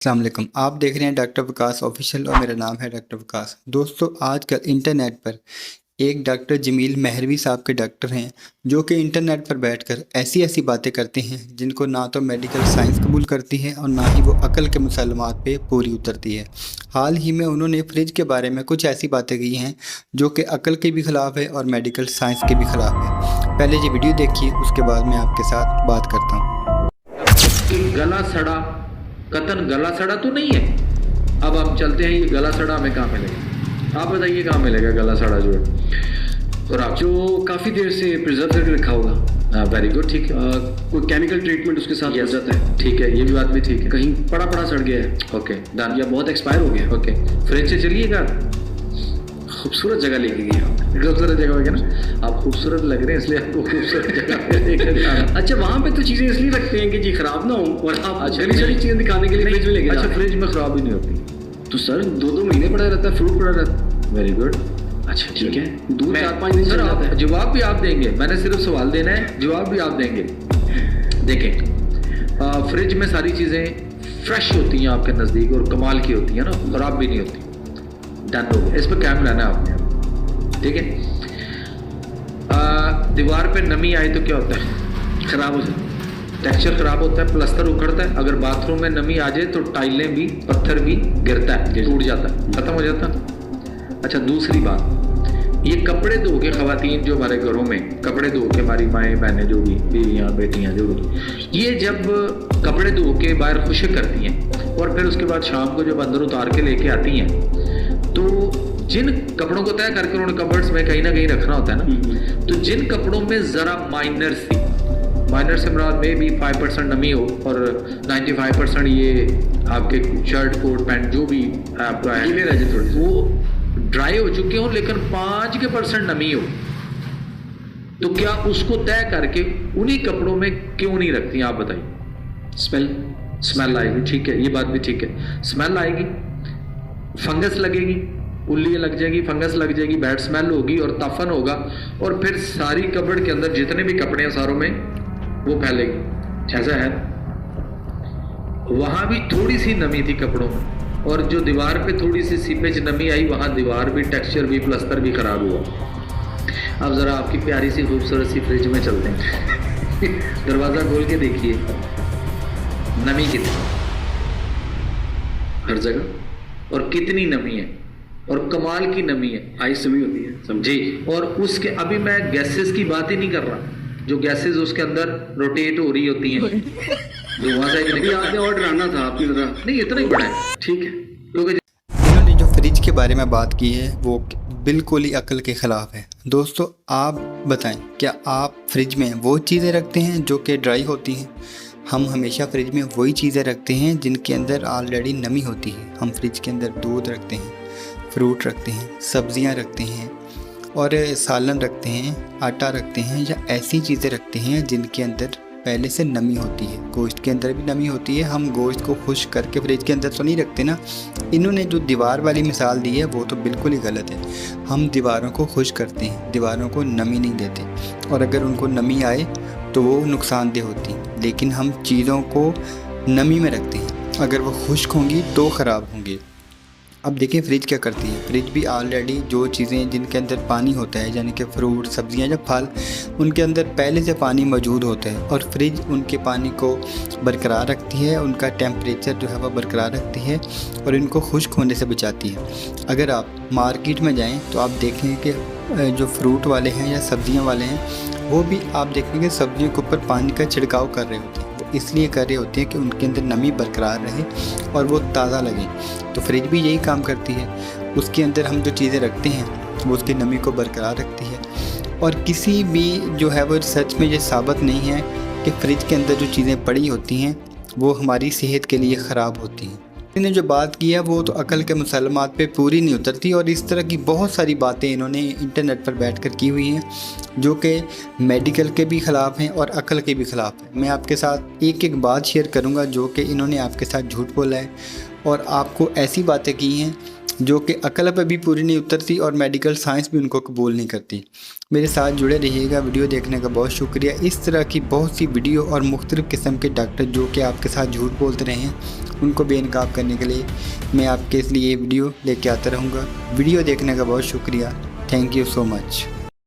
अस्सलाम वालेकुम। आप देख रहे हैं डॉक्टर विकास ऑफिशियल और मेरा नाम है डॉक्टर विकास। दोस्तों, आजकल इंटरनेट पर एक डॉक्टर जमील महरवी साहब के डॉक्टर हैं जो कि इंटरनेट पर बैठकर ऐसी ऐसी बातें करते हैं जिनको ना तो मेडिकल साइंस कबूल करती है और ना ही वो अकल के मुसलमात पे पूरी उतरती है। हाल ही में उन्होंने फ्रिज के बारे में कुछ ऐसी बातें की हैं जो कि अकल के भी ख़िलाफ़ है और मेडिकल साइंस के भी ख़िलाफ़ है। पहले ये वीडियो देखिए, उसके बाद मैं आपके साथ बात करता हूँ। गला सड़ा, कतन गला सड़ा तो नहीं है। अब हम चलते हैं, ये गला सड़ा हमें कहाँ मिलेगा? आप बताइए कहाँ मिलेगा गला सड़ा जो है? और आप जो काफ़ी देर से प्रिजर्व करके रखा होगा। वेरी गुड, ठीक है। कोई केमिकल ट्रीटमेंट उसके साथ हो जाता है। ठीक है, ये भी बात भी ठीक है। कहीं पड़ा पड़ा सड़ गया है, ओके डन, या बहुत एक्सपायर हो गया। ओके, फ्रिज से चलिएगा। खूबसूरत जगह लेके गई आप, खूबसूरत जगह होगी ना, आप खूबसूरत लग रहे हैं इसलिए आपको खूबसूरत जगह पे लेकर जा रहा हूं। अच्छा, वहाँ पे तो चीज़ें इसलिए रखते हैं कि जी खराब ना हो, और आप अच्छा, चली चली चीज़ें दिखाने के लिए फ्रिज में लेके जा अच्छा, रहे हैं। फ्रिज में खराब ही नहीं होती तो सर 2-2 महीने पड़ा रहता है, फ्रूट पड़ा रहता है। वेरी गुड, अच्छा ठीक है, दूध 4-5 दिन चल सर जाता आप है। जवाब भी आप देंगे, मैंने सिर्फ सवाल देना है, जवाब भी आप देंगे। देखें, फ्रिज में सारी चीज़ें फ्रेश होती हैं आपके नज़दीक और कमाल की होती हैं ना, खराब भी नहीं होती। डन हो गया, इस पर कायम रहना है आपने, ठीक है। दीवार पे नमी आए तो क्या होता है? खराब हो जाता है, टेक्सचर खराब होता है, प्लस्तर उखड़ता है। अगर बाथरूम में नमी आ जाए तो टाइलें भी, पत्थर भी गिरता है, टूट जाता है, खत्म हो जाता है। अच्छा, दूसरी बात, ये कपड़े धो के खवातीन जो हमारे घरों में कपड़े धो के, हमारी माएँ बहनें जो भी, बीवियाँ बेटियाँ जो भी, ये जब कपड़े धो के बाहर खुश्क करती हैं और फिर उसके बाद शाम को जब अंदर उतार के लेके आती हैं, तो जिन कपड़ों को तय करके उन्होंने कबर्ड्स में कहीं ना कहीं रखना होता है ना, तो जिन कपड़ों में ज़रा माइनर से मुराद में भी 5% नमी हो और 95% ये आपके शर्ट कोट पैंट जो भी आपका है गीले रह जाए थोड़े, वो ड्राई हो चुके हो, लेकिन 5% नमी हो, तो क्या उसको तय करके उन्हीं कपड़ों में क्यों नहीं रखती? आप बताइए। स्मेल आएगी, ठीक है, ये बात भी ठीक है। स्मेल आएगी, फंगस लगेगी, उल्ली लग जाएगी, फंगस लग जाएगी, बैड स्मेल होगी और तफन होगा, और फिर सारी कपड़ के अंदर जितने भी कपड़े हैं सारों में वो फैलेगी। ऐसा है, वहां भी थोड़ी सी नमी थी कपड़ों में, और जो दीवार पे थोड़ी सी सीपेज नमी आई, वहां दीवार भी, टेक्सचर भी, प्लस्तर भी खराब हुआ। अब जरा आपकी प्यारी सी खूबसूरत सी फ्रिज में चलते हैं। दरवाजा खोल के देखिए, नमी कितनी हर जगह, और कितनी नमी है, और कमाल की नमी है, आइस जमी होती है, समझे। और उसके, अभी मैं गैसेस की बात ही नहीं कर रहा, जो गैसेस उसके अंदर रोटेट हो रही होती हैं, धुआं से अभी आपने ऑर्डर आना था आपकी तरह। नहीं, इतना ही बड़ा है, ठीक है। क्योंकि इन्होंने जो फ्रिज के बारे में बात की है वो बिल्कुल ही अकल के ख़िलाफ़ है। दोस्तों, आप बताएं, क्या आप फ्रिज में वो चीज़ें रखते हैं जो कि ड्राई होती हैं? हम हमेशा फ्रिज में वही चीज़ें रखते हैं जिनके अंदर ऑलरेडी नमी होती है। हम फ्रिज के अंदर दूध रखते हैं, फ्रूट रखते हैं, सब्जियां रखते हैं और सालन रखते हैं, आटा रखते हैं, या ऐसी चीज़ें रखते हैं जिनके अंदर पहले से नमी होती है। गोश्त के अंदर भी नमी होती है, हम गोश्त को खुश्क करके फ्रिज के अंदर तो नहीं रखते ना। इन्होंने जो दीवार वाली मिसाल दी है वो तो बिल्कुल ही गलत है। हम दीवारों को खुश्क करते हैं, दीवारों को नमी नहीं देते, और अगर उनको नमी आए तो वो नुकसानदेह होती, लेकिन हम चीज़ों को नमी में रखते हैं, अगर वो खुश्क होंगी तो ख़राब होंगी। अब देखिए फ्रिज क्या करती है। फ्रिज भी ऑलरेडी जो चीज़ें जिनके अंदर पानी होता है, यानी कि फ्रूट, सब्जियां या फल, उनके अंदर पहले से पानी मौजूद होता है, और फ्रिज उनके पानी को बरकरार रखती है, उनका टेम्परेचर जो है वह बरकरार रखती है और इनको खुश्क होने से बचाती है। अगर आप मार्केट में जाएँ तो आप देखें कि जो फ्रूट वाले हैं या सब्जियाँ वाले हैं, वो भी आप देखेंगे सब्जियों के ऊपर पानी का छिड़काव कर रहे होते हैं। इसलिए कर रहे होते हैं कि उनके अंदर नमी बरकरार रहे और वो ताज़ा लगे। तो फ्रिज भी यही काम करती है, उसके अंदर हम जो चीज़ें रखते हैं वो उसकी नमी को बरकरार रखती है। और किसी भी जो है वो रिसर्च में ये साबित नहीं है कि फ्रिज के अंदर जो चीज़ें पड़ी होती हैं वो हमारी सेहत के लिए ख़राब होती हैं। इन्होंने जो बात की है वो तो अकल के मुसलमात पे पूरी नहीं उतरती, और इस तरह की बहुत सारी बातें इन्होंने इंटरनेट पर बैठकर की हुई हैं जो कि मेडिकल के भी ख़िलाफ़ हैं और अकल के भी ख़िलाफ़ हैं। मैं आपके साथ एक एक बात शेयर करूंगा जो कि इन्होंने आपके साथ झूठ बोला है, और आपको ऐसी बातें की हैं जो कि अकल पर भी पूरी नहीं उतरती और मेडिकल साइंस भी उनको कबूल नहीं करती। मेरे साथ जुड़े रहिएगा, वीडियो देखने का बहुत शुक्रिया। इस तरह की बहुत सी वीडियो और मुख्तलिफ़ किस्म के डॉक्टर जो कि आपके साथ झूठ बोलते रहे हैं उनको बेनकाब करने के लिए मैं आपके लिए ये वीडियो लेके आता रहूँगा। वीडियो देखने का बहुत शुक्रिया। Thank you so much.